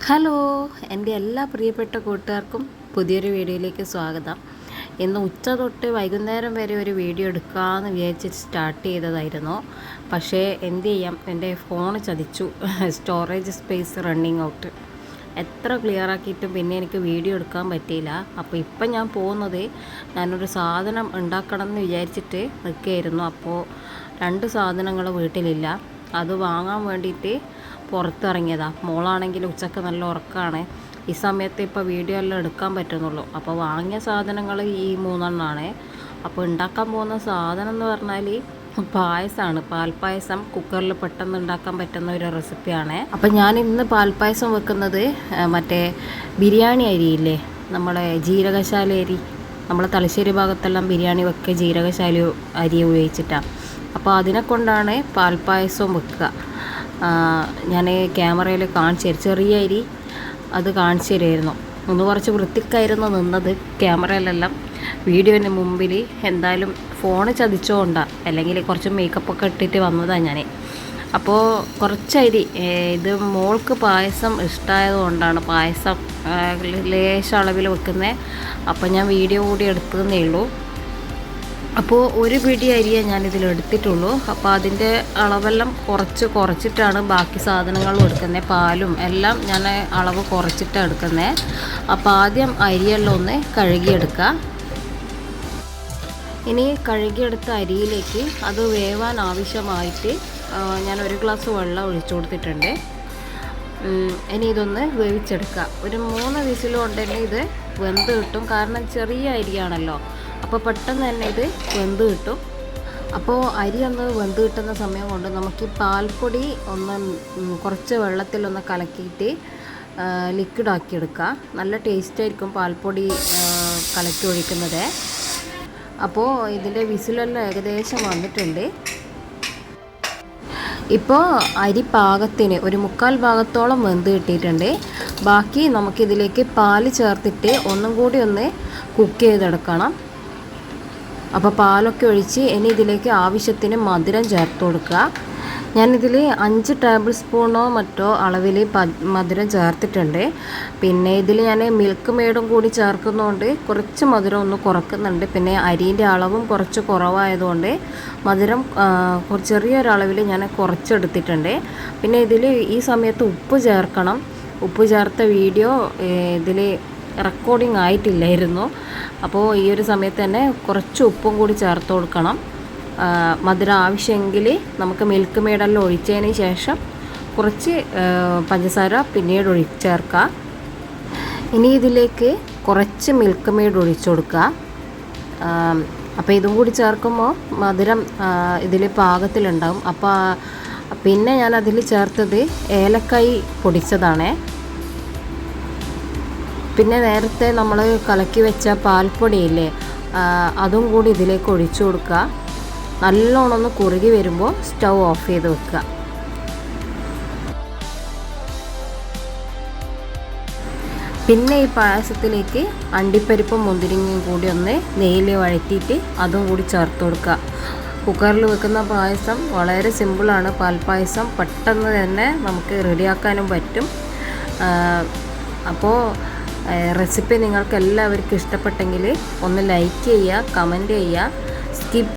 Hello, എൻ്റെ എല്ലാ പ്രിയപ്പെട്ട കൂട്ടുകാർക്കും പുതിയൊരു വീഡിയോയിലേക്ക് സ്വാഗതം. ഇന്ന് ഉച്ച തൊട്ട് വൈകുന്നേരം വരെ ഒരു വീഡിയോ എടുക്കാമെന്ന് വിചാരിച്ചിട്ട് സ്റ്റാർട്ട് ചെയ്തതായിരുന്നു. പക്ഷേ എന്ത് ചെയ്യാം, എൻ്റെ ഫോൺ ചതിച്ചു. Storage space running out. എത്ര ക്ലിയർ ആക്കിയിട്ടും പിന്നെ എനിക്ക് വീഡിയോ എടുക്കാൻ പറ്റിയില്ല. അപ്പോൾ ഇപ്പം ഞാൻ പോകുന്നത് ഞാനൊരു സാധനം ഉണ്ടാക്കണം എന്ന് വിചാരിച്ചിട്ട് നിൽക്കുകയായിരുന്നു. അപ്പോൾ 2 സാധനങ്ങൾ വീട്ടിലില്ല. അത് വാങ്ങാൻ വേണ്ടിയിട്ട് പുറത്തിറങ്ങിയതാണ്. മോളാണെങ്കിൽ ഉച്ചക്ക് നല്ല ഉറക്കമാണ്. ഈ സമയത്ത് ഇപ്പോൾ വീഡിയോ എല്ലാം എടുക്കാൻ പറ്റുന്നുള്ളൂ. അപ്പോൾ വാങ്ങിയ സാധനങ്ങൾ ഈ 3 അപ്പോൾ ഉണ്ടാക്കാൻ പോകുന്ന സാധനം എന്ന് പറഞ്ഞാൽ പായസമാണ്. പാൽപ്പായസം കുക്കറിൽ പെട്ടെന്ന് ഉണ്ടാക്കാൻ പറ്റുന്ന ഒരു റെസിപ്പിയാണ്. അപ്പോൾ ഞാൻ ഇന്ന് പാൽപ്പായസം വെക്കുന്നത് മറ്റേ ബിരിയാണി അരിയില്ലേ, നമ്മളെ ജീരകശാല അരി. നമ്മളെ തലശ്ശേരി ഭാഗത്തെല്ലാം ബിരിയാണി വെക്കുക ജീരകശാല അരി ഉപയോഗിച്ചിട്ടാണ്. അപ്പോൾ അതിനെ കൊണ്ടാണ് പാൽപ്പായസവും വെക്കുക. ഞാൻ ക്യാമറയിൽ കാണിച്ചു തരും, ചെറിയ അരി അത് കാണിച്ചു തരുമായിരുന്നു. ഒന്ന് കുറച്ച് വൃത്തിക്കായിരുന്നു നിന്നത് ക്യാമറയിലെല്ലാം. വീഡിയോന് മുമ്പിൽ എന്തായാലും ഫോണ് ചതിച്ചുകൊണ്ടാണ്, അല്ലെങ്കിൽ കുറച്ച് മേക്കപ്പൊക്കെ ഇട്ടിട്ട് വന്നതാണ് ഞാൻ. അപ്പോൾ കുറച്ച് അരി, ഇത് മോൾക്ക് പായസം ഇഷ്ടമായതുകൊണ്ടാണ് പായസം ലേശ അളവിൽ വെക്കുന്നത്. അപ്പോൾ ഞാൻ വീഡിയോ കൂടി എടുത്തതേ ഉള്ളൂ. അപ്പോൾ ഒരു പിടി അരിയെ ഞാനിതിൽ എടുത്തിട്ടുള്ളൂ. അപ്പോൾ അതിൻ്റെ അളവെല്ലാം കുറച്ചിട്ടാണ് ബാക്കി സാധനങ്ങളും എടുക്കുന്നത്. പാലും എല്ലാം ഞാൻ അളവ് കുറച്ചിട്ടാണ് എടുക്കുന്നത്. അപ്പോൾ ആദ്യം അരിയെല്ലാം ഒന്ന് കഴുകിയെടുക്കുക. ഇനി കഴുകിയെടുത്ത അരിയിലേക്ക് അത് വേവാൻ ആവശ്യമായിട്ട് ഞാൻ 1 ഗ്ലാസ് വെള്ളം ഒഴിച്ചു കൊടുത്തിട്ടുണ്ട്. ഇനി ഇതൊന്ന് വേവിച്ചെടുക്കുക. ഒരു 3 വിസിൽ കൊണ്ട് തന്നെ ഇത് വെന്ത് കിട്ടും. കാരണം ചെറിയ അരിയാണല്ലോ, അപ്പോൾ പെട്ടെന്ന് തന്നെ ഇത് വെന്ത് കിട്ടും. അപ്പോൾ അരി ഒന്ന് വെന്ത് കിട്ടുന്ന സമയം കൊണ്ട് നമുക്ക് ഈ പാൽപ്പൊടി ഒന്ന് കുറച്ച് വെള്ളത്തിലൊന്ന് കലക്കിയിട്ട് ലിക്വിഡാക്കി എടുക്കുക. നല്ല ടേസ്റ്റായിരിക്കും പാൽപ്പൊടി കലക്കി ഒഴിക്കുന്നത്. അപ്പോൾ ഇതിൻ്റെ വിസിലെല്ലാം ഏകദേശം വന്നിട്ടുണ്ട്. ഇപ്പോൾ അരി പാകത്തിന് ഒരു 3/4 ഭാഗത്തോളം വെന്ത് കിട്ടിയിട്ടുണ്ട്. ബാക്കി നമുക്കിതിലേക്ക് പാൽ ചേർത്തിട്ട് ഒന്നും കൂടി ഒന്ന് കുക്ക് ചെയ്തെടുക്കണം. അപ്പോൾ പാലൊക്കെ ഒഴിച്ച് ഇനി ഇതിലേക്ക് ആവശ്യത്തിന് മധുരം ചേർത്ത് കൊടുക്കുക. ഞാനിതിൽ 5 ടേബിൾ സ്പൂണോ മറ്റോ അളവിൽ മധുരം ചേർത്തിട്ടുണ്ട്. പിന്നെ ഇതിൽ ഞാൻ മിൽക്ക് മെയ്ഡും കൂടി ചേർക്കുന്നതുകൊണ്ട് കുറച്ച് മധുരം ഒന്ന് കുറക്കുന്നുണ്ട്. പിന്നെ അരിൻ്റെ അളവും കുറച്ച് കുറവായതുകൊണ്ട് മധുരം ചെറിയൊരളവിൽ ഞാൻ കുറച്ചെടുത്തിട്ടുണ്ട്. പിന്നെ ഇതിൽ ഈ സമയത്ത് ഉപ്പ് ചേർക്കണം. ഉപ്പ് ചേർത്ത വീഡിയോ ഇതിൽ റെക്കോർഡിംഗ് ആയിട്ടില്ലായിരുന്നു. അപ്പോൾ ഈ ഒരു സമയത്ത് തന്നെ കുറച്ച് ഉപ്പും കൂടി ചേർത്ത് കൊടുക്കണം. മധുരം ആവശ്യമെങ്കിൽ നമുക്ക് മിൽക്ക് മെയ്ഡെല്ലാം ഒഴിച്ചതിന് ശേഷം കുറച്ച് പഞ്ചസാര പിന്നീട് ചേർക്കുക. ഇനി ഇതിലേക്ക് കുറച്ച് മിൽക്ക് മെയ്ഡ് ഒഴിച്ചു കൊടുക്കുക. അപ്പോൾ ഇതും കൂടി ചേർക്കുമ്പോൾ മധുരം ഇതിൽ പാകത്തിലുണ്ടാകും. അപ്പോൾ പിന്നെ ഞാൻ അതിൽ ചേർത്തത് ഏലക്കായ് പൊടിച്ചതാണ്. പിന്നെ നേരത്തെ നമ്മൾ കലക്കി വെച്ച പാൽപ്പൊടിയില്ലേ, അതും കൂടി ഇതിലേക്ക് ഒഴിച്ചു കൊടുക്കുക. നല്ലോണം ഒന്ന് കുറുകി വരുമ്പോൾ സ്റ്റൗ ഓഫ് ചെയ്ത് വെക്കുക. പിന്നെ ഈ പായസത്തിലേക്ക് അണ്ടിപ്പരിപ്പും മുന്തിരിങ്ങയും കൂടി ഒന്ന് നെയ്യിൽ വഴറ്റിയിട്ട് അതും കൂടി ചേർത്ത് കൊടുക്കുക. കുക്കറിൽ വെക്കുന്ന പായസം വളരെ സിമ്പിളാണ്. പാൽപ്പായസം പെട്ടെന്ന് തന്നെ നമുക്ക് റെഡിയാക്കാനും പറ്റും. അപ്പോൾ റെസിപ്പി നിങ്ങൾക്ക് എല്ലാവർക്കും ഇഷ്ടപ്പെട്ടെങ്കിൽ ഒന്ന് ലൈക്ക് ചെയ്യുക, കമൻറ്റ് ചെയ്യുക. സ്കിപ്പ്